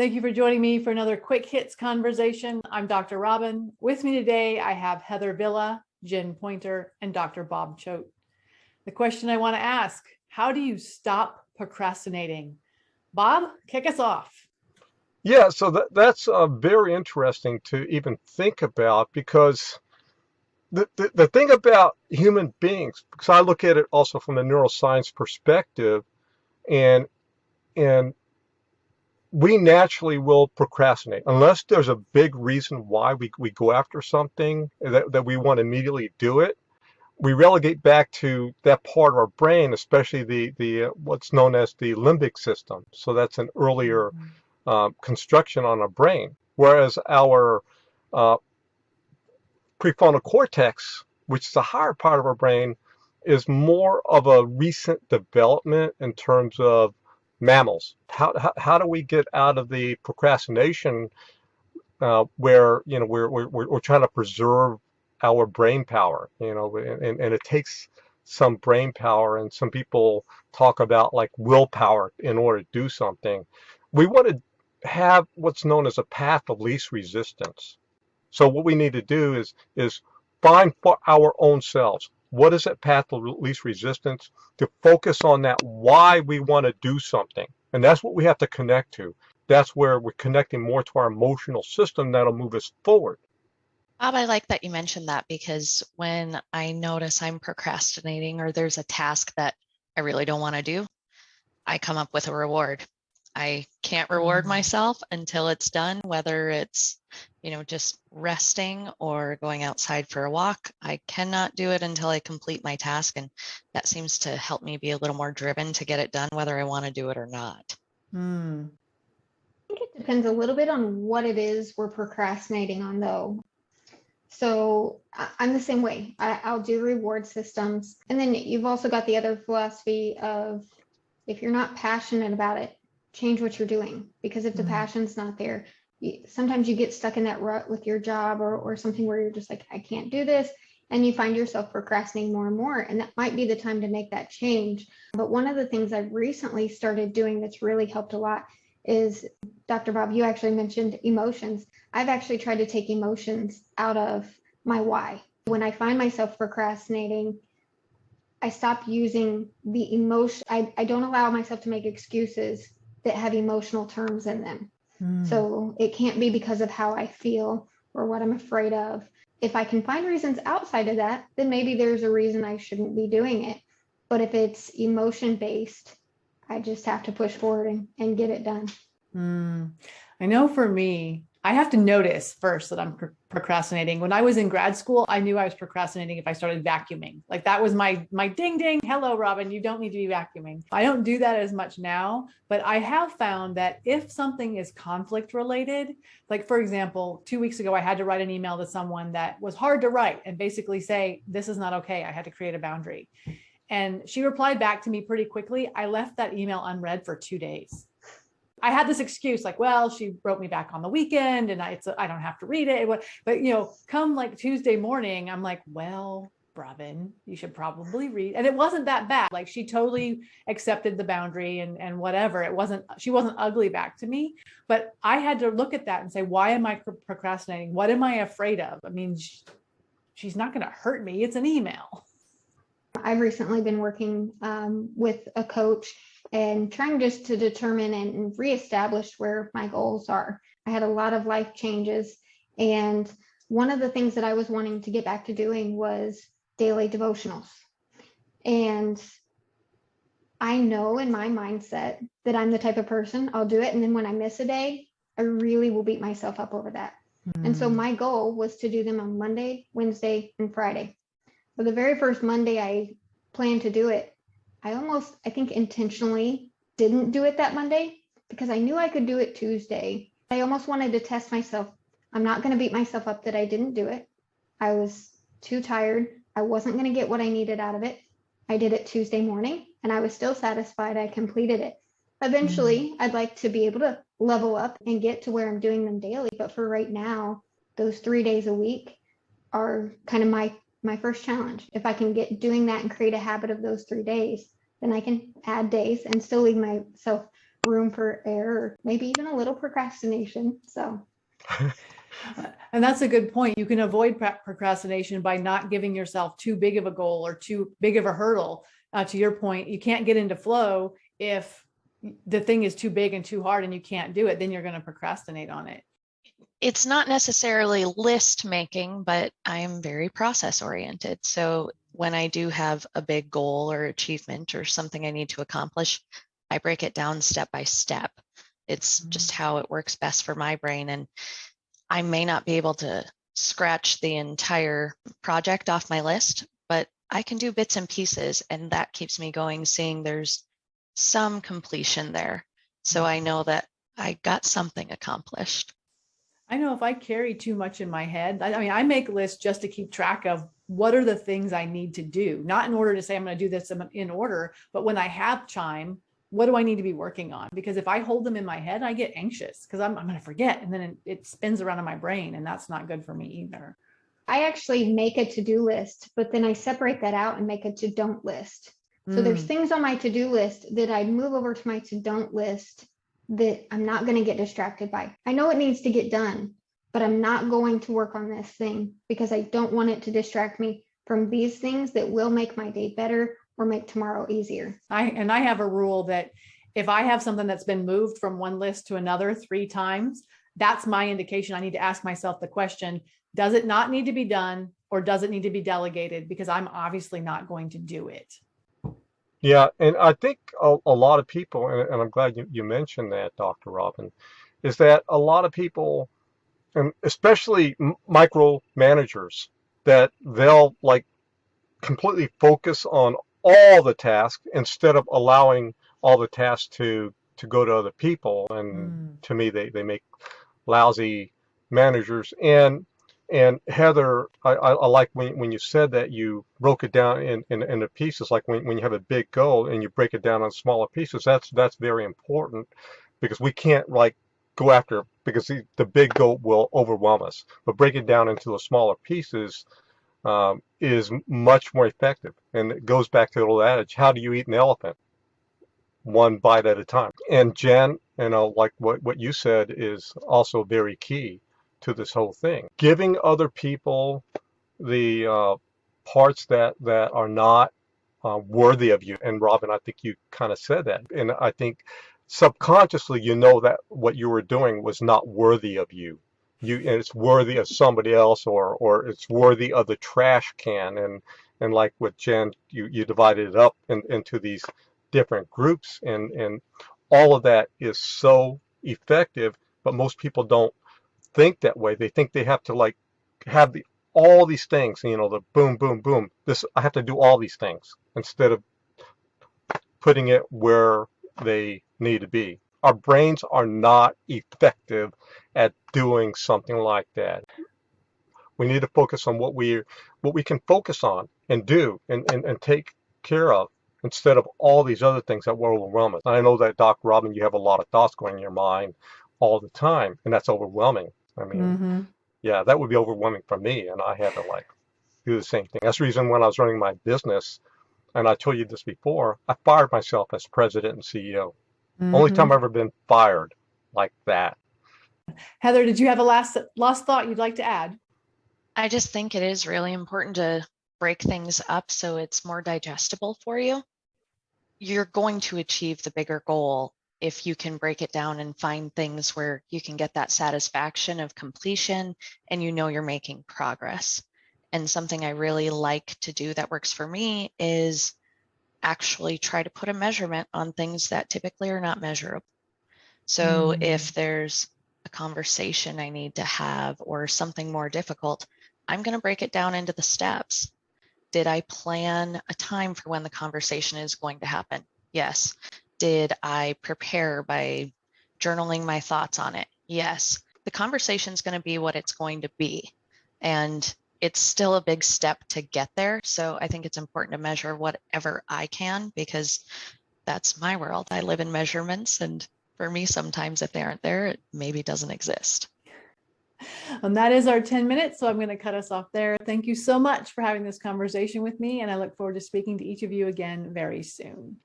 Thank you for joining me for another quick hits conversation. I'm Dr. Robyn. With me today, I have Heather Villa, Jen Pointer, and Dr. Bob Choat. The question I want to ask, how do you stop procrastinating? Bob, kick us off. Yeah, so that's very interesting to even think about because the thing about human beings, because I look at it also from a neuroscience perspective, and and we naturally will procrastinate unless there's a big reason why we go after something that we want to immediately do it. We relegate back to that part of our brain, especially the what's known as the limbic system. So that's an earlier construction on our brain, whereas our uh, prefrontal cortex, which is a higher part of our brain, is more of a recent development in terms of mammals. How do we get out of the procrastination where we're trying to preserve our brain power, and it takes some brain power, and some people talk about like willpower in order to do something. We want to have what's known as a path of least resistance. So what we need to do is find for our own selves what is that path of least resistance, to focus on that why we want to do something, and that's what we have to connect to. That's where we're connecting more to our emotional system that'll move us forward. Bob, I like that you mentioned that because when I notice I'm procrastinating or there's a task that I really don't want to do, I come up with a reward. I can't reward myself until it's done, whether it's, just resting or going outside for a walk. I cannot do it until I complete my task. And that seems to help me be a little more driven to get it done, whether I want to do it or not. Hmm. I think it depends a little bit on what it is we're procrastinating on, though. So I'm the same way. I'll do reward systems. And then you've also got the other philosophy of if you're not passionate about it, change what you're doing. Because if the passion's not there, sometimes you get stuck in that rut with your job or something where you're just like, I can't do this. And you find yourself procrastinating more and more. And that might be the time to make that change. But one of the things I've recently started doing that's really helped a lot is, Dr. Bob, you actually mentioned emotions. I've actually tried to take emotions out of my why. When I find myself procrastinating, I stop using the emotion. I don't allow myself to make excuses that have emotional terms in them. So it can't be because of how I feel or what I'm afraid of. If I can find reasons outside of that, then maybe there's a reason I shouldn't be doing it. But if it's emotion based, I just have to push forward and get it done. I know for me, I have to notice first that I'm procrastinating. When I was in grad school, I knew I was procrastinating if I started vacuuming. Like that was my ding ding. Hello, Robyn, you don't need to be vacuuming. I don't do that as much now, but I have found that if something is conflict related, like for example, 2 weeks ago, I had to write an email to someone that was hard to write and basically say, this is not okay. I had to create a boundary. And she replied back to me pretty quickly. I left that email unread for 2 days. I had this excuse like, well, she wrote me back on the weekend and I don't have to read it. But, come like Tuesday morning, I'm like, well, Robyn, you should probably read. And it wasn't that bad. Like she totally accepted the boundary and whatever. She wasn't ugly back to me, but I had to look at that and say, why am I procrastinating? What am I afraid of? I mean, she's not going to hurt me. It's an email. I've recently been working with a coach and trying just to determine and reestablish where my goals are. I had a lot of life changes, and one of the things that I was wanting to get back to doing was daily devotionals. And I know in my mindset that I'm the type of person, I'll do it, and then when I miss a day, I really will beat myself up over that. And so my goal was to do them on Monday, Wednesday, and Friday. So the very first Monday I planned to do it, I think intentionally didn't do it that Monday because I knew I could do it Tuesday. I almost wanted to test myself. I'm not going to beat myself up that I didn't do it. I was too tired. I wasn't going to get what I needed out of it. I did it Tuesday morning and I was still satisfied I completed it. Eventually, I'd like to be able to level up and get to where I'm doing them daily. But for right now, those 3 days a week are kind of my first challenge. If I can get doing that and create a habit of those 3 days, then I can add days and still leave myself room for error, maybe even a little procrastination. So And that's a good point. You can avoid procrastination by not giving yourself too big of a goal or too big of a hurdle. To your point, you can't get into flow if the thing is too big and too hard and you can't do it, then you're going to procrastinate on it. It's not necessarily list making, but I'm very process oriented. So when I do have a big goal or achievement or something I need to accomplish, I break it down step by step. It's just how it works best for my brain. And I may not be able to scratch the entire project off my list, but I can do bits and pieces, and that keeps me going, seeing there's some completion there. So I know that I got something accomplished. I know if I carry too much in my head, I mean, I make lists just to keep track of what are the things I need to do, not in order to say I'm going to do this in order, but when I have time, what do I need to be working on? Because if I hold them in my head, I get anxious because I'm going to forget, and then it spins around in my brain, and that's not good for me either. I actually make a to-do list, but then I separate that out and make a to-don't list. So there's things on my to-do list that I move over to my to-don't list that I'm not going to get distracted by. I know it needs to get done, but I'm not going to work on this thing because I don't want it to distract me from these things that will make my day better or make tomorrow easier. I have a rule that if I have something that's been moved from one list to another 3 times, that's my indication. I need to ask myself the question, does it not need to be done, or does it need to be delegated? Because I'm obviously not going to do it. Yeah, and I think a lot of people, and I'm glad you mentioned that, Dr. Robyn, is that a lot of people, and especially micro managers, that they'll like completely focus on all the tasks instead of allowing all the tasks to go to other people. And to me, they make lousy managers. And Heather, I like when you said that you broke it down into pieces, like when you have a big goal and you break it down on smaller pieces. That's very important, because we can't like go after, because the big goal will overwhelm us. But break it down into the smaller pieces is much more effective. And it goes back to the old adage, how do you eat an elephant? One bite at a time. And Jen, like what you said is also very key to this whole thing. Giving other people the parts that are not worthy of you. And Robyn, I think you kind of said that. And I think subconsciously, that what you were doing was not worthy of you. And it's worthy of somebody else, or it's worthy of the trash can. And like with Jen, you divided it up into these different groups, and all of that is so effective, but most people don't think that way. They think they have to like have all these things, the boom, boom, boom. I have to do all these things instead of putting it where they need to be. Our brains are not effective at doing something like that. We need to focus on what we can focus on and do and take care of, instead of all these other things that will overwhelm us. And I know that, Dr. Robyn, you have a lot of thoughts going in your mind all the time, and that's overwhelming. I mean, yeah, that would be overwhelming for me, and I had to like do the same thing. That's the reason when I was running my business, and I told you this before, I fired myself as president and CEO. Only time I've ever been fired like that. Heather, did you have a last thought you'd like to add? I just think it is really important to break things up so it's more digestible for you. You're going to achieve the bigger goal if you can break it down and find things where you can get that satisfaction of completion and you're making progress. And something I really like to do that works for me is actually try to put a measurement on things that typically are not measurable. So if there's a conversation I need to have or something more difficult, I'm going to break it down into the steps. Did I plan a time for when the conversation is going to happen? Yes. Did I prepare by journaling my thoughts on it? Yes. The conversation is going to be what it's going to be. And it's still a big step to get there. So I think it's important to measure whatever I can, because that's my world. I live in measurements. And for me, sometimes if they aren't there, it maybe doesn't exist. And that is our 10 minutes. So I'm going to cut us off there. Thank you so much for having this conversation with me. And I look forward to speaking to each of you again very soon.